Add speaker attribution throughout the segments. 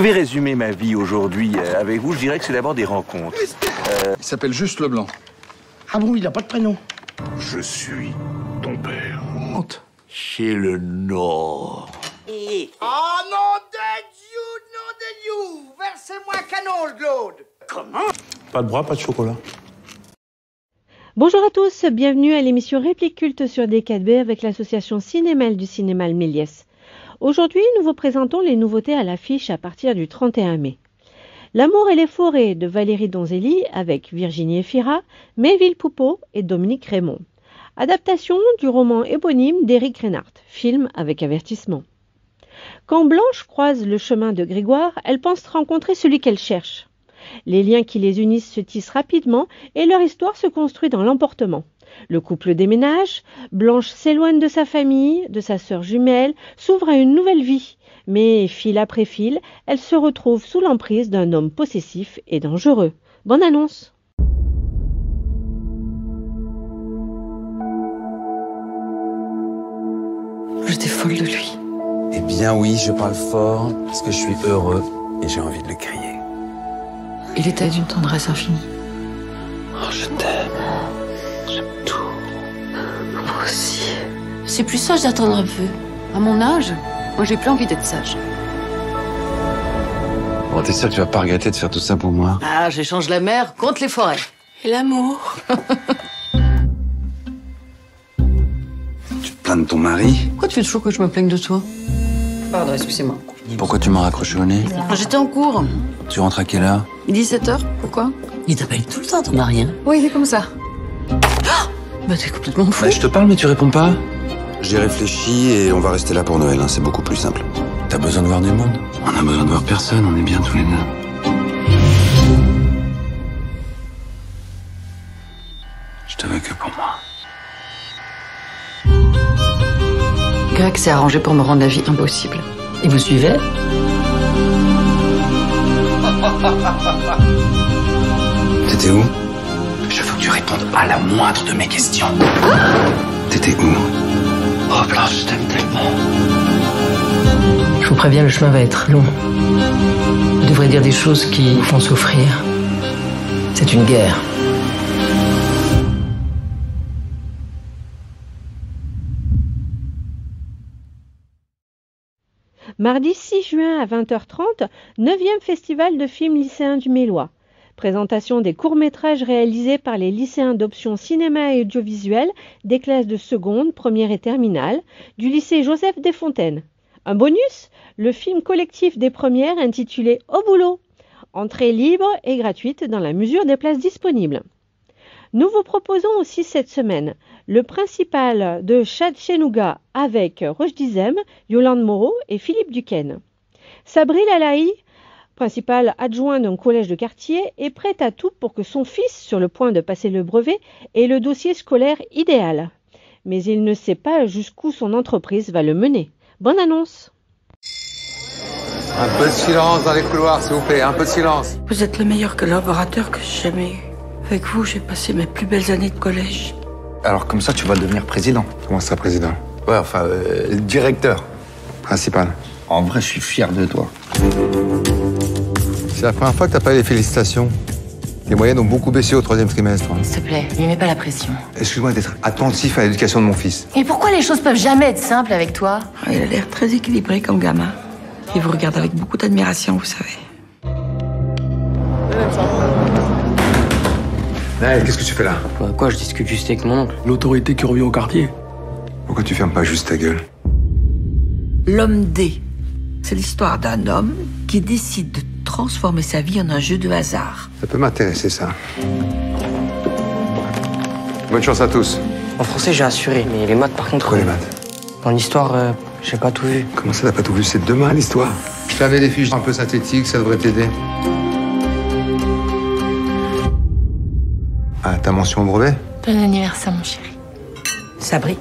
Speaker 1: Je vais résumer ma vie aujourd'hui avec vous. Je dirais que c'est d'abord des rencontres.
Speaker 2: Il s'appelle Juste Leblanc.
Speaker 3: Ah bon, il n'a pas de prénom?
Speaker 1: Je suis ton père.
Speaker 2: Honte.
Speaker 1: Chez le Nord.
Speaker 3: Oh non de Dieu, versez-moi un canon, Claude. Comment?
Speaker 4: Pas de bras, pas de chocolat.
Speaker 5: Bonjour à tous, bienvenue à l'émission Réplique Culte sur D4B avec l'association Cinémal du Cinémal Méliès. Aujourd'hui, nous vous présentons les nouveautés à l'affiche à partir du 31 mai. L'amour et les forêts de Valérie Donzelli avec Virginie Efira, Maëville Poupeau et Dominique Raymond. Adaptation du roman éponyme d'Éric Reinhardt, film avec avertissement. Quand Blanche croise le chemin de Grégoire, elle pense rencontrer celui qu'elle cherche. Les liens qui les unissent se tissent rapidement et leur histoire se construit dans l'emportement. Le couple déménage, Blanche s'éloigne de sa famille, de sa sœur jumelle, s'ouvre à une nouvelle vie. Mais fil après fil, elle se retrouve sous l'emprise d'un homme possessif et dangereux. Bonne annonce!
Speaker 6: J'étais folle de lui.
Speaker 7: Eh bien oui, je parle fort parce que je suis heureux et j'ai envie de le crier.
Speaker 6: Il était d'une tendresse infinie.
Speaker 7: Oh, je t'aime. J'aime tout.
Speaker 6: Moi aussi. C'est plus sage d'attendre un peu. À mon âge, moi j'ai plus envie d'être sage.
Speaker 7: Bon, t'es sûr que tu vas pas regretter de faire tout ça pour moi?
Speaker 6: Ah, j'échange la mer contre les forêts. Et l'amour.
Speaker 7: Tu te plains de ton mari?
Speaker 6: Pourquoi tu fais toujours que je me plaigne de toi? Pardon, excusez-moi.
Speaker 7: Pourquoi tu m'as raccroché au nez?
Speaker 6: J'étais en cours.
Speaker 7: Tu rentres à quelle heure?
Speaker 6: 17h, pourquoi?
Speaker 8: Il t'appelle tout le temps, ton mari, hein?
Speaker 6: Oui, il est comme ça. Bah t'es complètement fou.
Speaker 7: Bah, je te parle mais tu réponds pas. J'ai réfléchi et on va rester là pour Noël, hein. C'est beaucoup plus simple. T'as besoin de voir du monde? On a besoin de voir personne, on est bien tous les deux. Je te veux que pour moi.
Speaker 6: Greg s'est arrangé pour me rendre la vie impossible.
Speaker 8: Et vous suivez?
Speaker 7: T'étais où? Je veux que tu répondes à la moindre de mes questions. T'étais où? Oh Blanche, je t'aime tellement.
Speaker 8: Je vous préviens, le chemin va être long. Vous devrez dire des choses qui vous font souffrir. C'est une guerre.
Speaker 5: Mardi 6 juin à 20h30, 9e Festival de films lycéens du Mélois. Présentation des courts-métrages réalisés par les lycéens d'option cinéma et audiovisuel des classes de seconde, première et terminale du lycée Joseph Desfontaines. Un bonus, le film collectif des premières intitulé Au boulot. Entrée libre et gratuite dans la mesure des places disponibles. Nous vous proposons aussi cette semaine le principal de Chatchenouga avec Roche Dizem, Yolande Moreau et Philippe Duquesne. Sabri Lalahi, principal adjoint d'un collège de quartier, est prête à tout pour que son fils, sur le point de passer le brevet, ait le dossier scolaire idéal. Mais il ne sait pas jusqu'où son entreprise va le mener. Bonne annonce!
Speaker 2: Un peu de silence dans les couloirs, s'il vous plaît, un peu de silence.
Speaker 9: Vous êtes le meilleur collaborateur que j'ai jamais eu. Avec vous, j'ai passé mes plus belles années de collège.
Speaker 10: Alors comme ça, tu vas devenir président.
Speaker 2: Comment ça, président?
Speaker 10: Ouais, enfin, directeur.
Speaker 2: Principal.
Speaker 10: En vrai, je suis fier de toi.
Speaker 2: C'est la première fois que t'as pas les félicitations. Les moyennes ont beaucoup baissé au 3e trimestre.
Speaker 8: S'il te plaît, lui mets pas la pression.
Speaker 2: Excuse-moi d'être attentif à l'éducation de mon fils.
Speaker 8: Et pourquoi les choses peuvent jamais être simples avec toi?
Speaker 9: Il a l'air très équilibré comme gamin. Il vous regarde avec beaucoup d'admiration, vous savez.
Speaker 2: Naël, qu'est-ce que tu fais là?
Speaker 8: Quoi, je discute juste avec mon oncle.
Speaker 4: L'autorité qui revient au quartier.
Speaker 2: Pourquoi tu fermes pas juste ta gueule?
Speaker 9: L'homme D. C'est l'histoire d'un homme qui décide de transformer sa vie en un jeu de hasard.
Speaker 2: Ça peut m'intéresser, ça. Bonne chance à tous.
Speaker 11: En français, j'ai assuré, mais les maths, par contre...
Speaker 2: Quoi, les maths?
Speaker 11: En histoire, j'ai pas tout vu.
Speaker 2: Comment ça, t'as pas tout vu? C'est demain, l'histoire. Je t'avais des fiches un peu synthétiques, ça devrait t'aider. Ah, ta mention au brevet?
Speaker 8: Bon anniversaire, mon chéri.
Speaker 9: Sabri,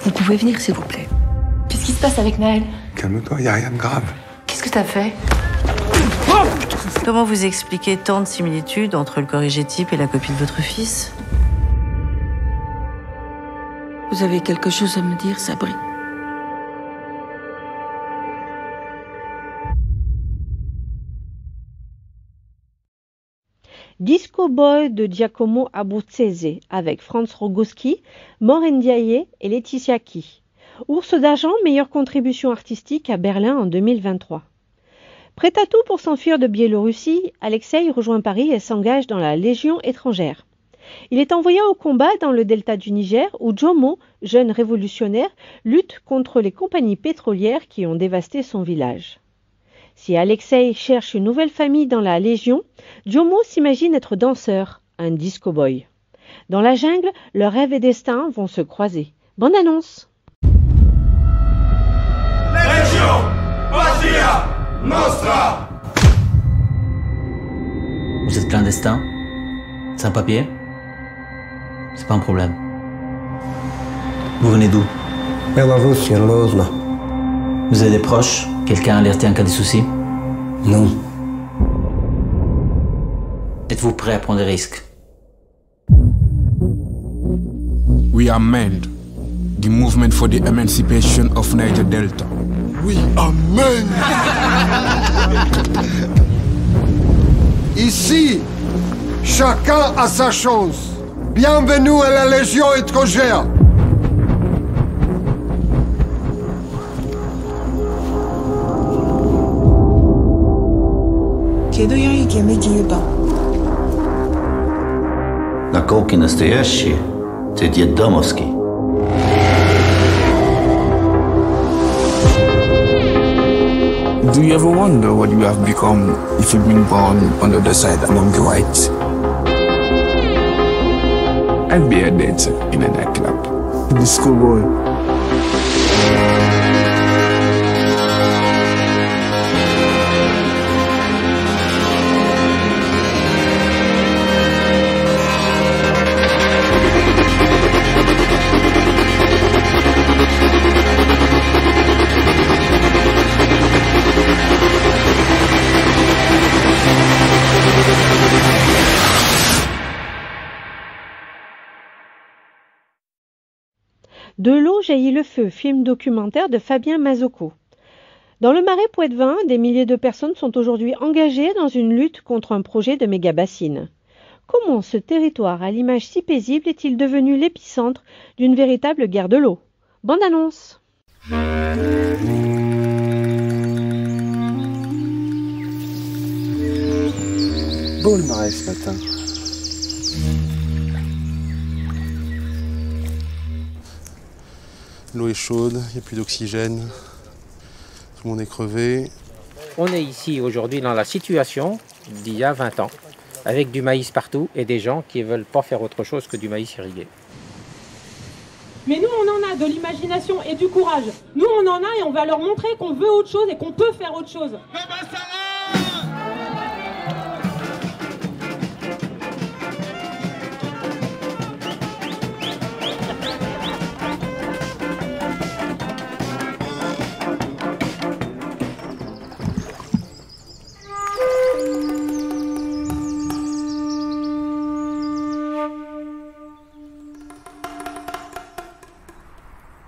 Speaker 9: vous pouvez venir, s'il vous plaît.
Speaker 8: Qu'est-ce qui se passe avec Naël?
Speaker 2: Calme-toi, y a rien de grave.
Speaker 8: Qu'est-ce que t'as fait?
Speaker 12: Comment vous expliquez tant de similitudes entre le corrigé type et la copie de votre fils?
Speaker 9: Vous avez quelque chose à me dire, Sabri?
Speaker 5: Disco Boy de Giacomo Abruzzese avec Franz Rogowski, Maureen Ndiaye et Laetitia Key. Ours d'argent, meilleure contribution artistique à Berlin en 2023. Prêt à tout pour s'enfuir de Biélorussie, Alexei rejoint Paris et s'engage dans la Légion étrangère. Il est envoyé au combat dans le delta du Niger où Jomo, jeune révolutionnaire, lutte contre les compagnies pétrolières qui ont dévasté son village. Si Alexei cherche une nouvelle famille dans la Légion, Jomo s'imagine être danseur, un disco boy. Dans la jungle, leurs rêves et destins vont se croiser. Bonne annonce!
Speaker 13: Légion, Patria, Nostra.
Speaker 14: Vous êtes clandestin? Sans papier? C'est pas un problème. Vous venez d'où?
Speaker 15: Belarus, Yaroslavl.
Speaker 14: Vous avez des proches? Quelqu'un alerté en cas de souci?
Speaker 15: Non.
Speaker 14: Êtes-vous prêt à prendre des risques?
Speaker 16: We are MEND, the movement for the emancipation of Niger Delta.
Speaker 17: We are MEND. Ici, chacun a sa chance. Bienvenue à la Légion étrangère.
Speaker 18: Наколки настоящие, это детдомовский.
Speaker 4: Do you ever wonder what you have become if you've been born on the other side among the whites? I'd be a dancer in a nightclub. Disco boy.
Speaker 5: De l'eau jaillit le feu, film documentaire de Fabien Mazocco. Dans le Marais Poitevin, des milliers de personnes sont aujourd'hui engagées dans une lutte contre un projet de méga-bassine. Comment ce territoire à l'image si paisible est-il devenu l'épicentre d'une véritable guerre de l'eau? Bande annonce.
Speaker 2: Beau le Marais ce matin.
Speaker 19: L'eau est chaude, il n'y a plus d'oxygène, tout le monde est crevé.
Speaker 20: On est ici aujourd'hui dans la situation d'il y a 20 ans, avec du maïs partout et des gens qui ne veulent pas faire autre chose que du maïs irrigué.
Speaker 21: Mais nous, on en a de l'imagination et du courage. Nous, on en a et on va leur montrer qu'on veut autre chose et qu'on peut faire autre chose.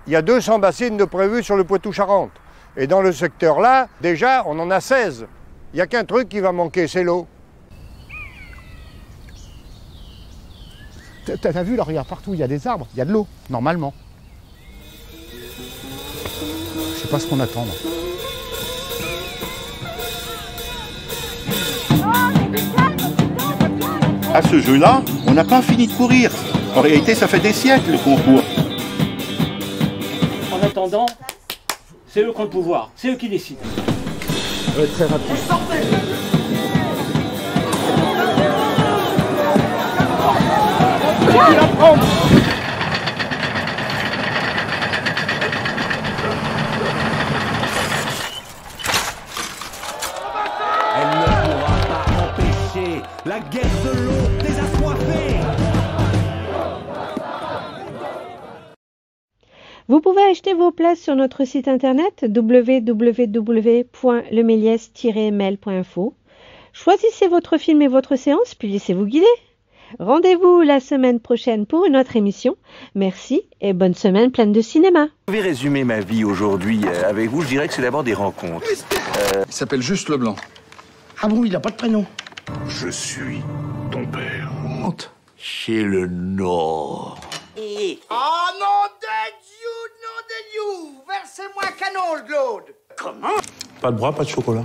Speaker 17: Il y a 200 bassines de prévues sur le Poitou-Charentes. Et dans le secteur-là, déjà, on en a 16. Il n'y a qu'un truc qui va manquer, c'est l'eau.
Speaker 22: T'as vu, là, regarde, partout, il y a des arbres, il y a de l'eau, normalement. Je sais pas ce qu'on attend, là.
Speaker 23: À ce jeu-là, on n'a pas fini de courir. En réalité, ça fait des siècles qu'on court.
Speaker 24: En attendant, c'est eux qui ont le pouvoir, c'est eux qui décident.
Speaker 22: Très rapide.
Speaker 13: Elle ne pourra pas empêcher la guerre de l'eau des assoiffés.
Speaker 5: Vous pouvez acheter vos places sur notre site internet www.lemelies-ml.info. Choisissez votre film et votre séance, puis laissez-vous guider. Rendez-vous la semaine prochaine pour une autre émission. Merci et bonne semaine pleine de cinéma.
Speaker 1: Je vais résumer ma vie aujourd'hui avec vous. Je dirais que c'est d'abord des rencontres.
Speaker 10: Il s'appelle juste Leblanc.
Speaker 3: Ah bon, il n'a pas de prénom?
Speaker 1: Je suis ton père. Monte chez le Nord.
Speaker 3: Oh non de Dieu, versez-moi canon, Claude. Comment?
Speaker 19: Pas de bras, pas de chocolat.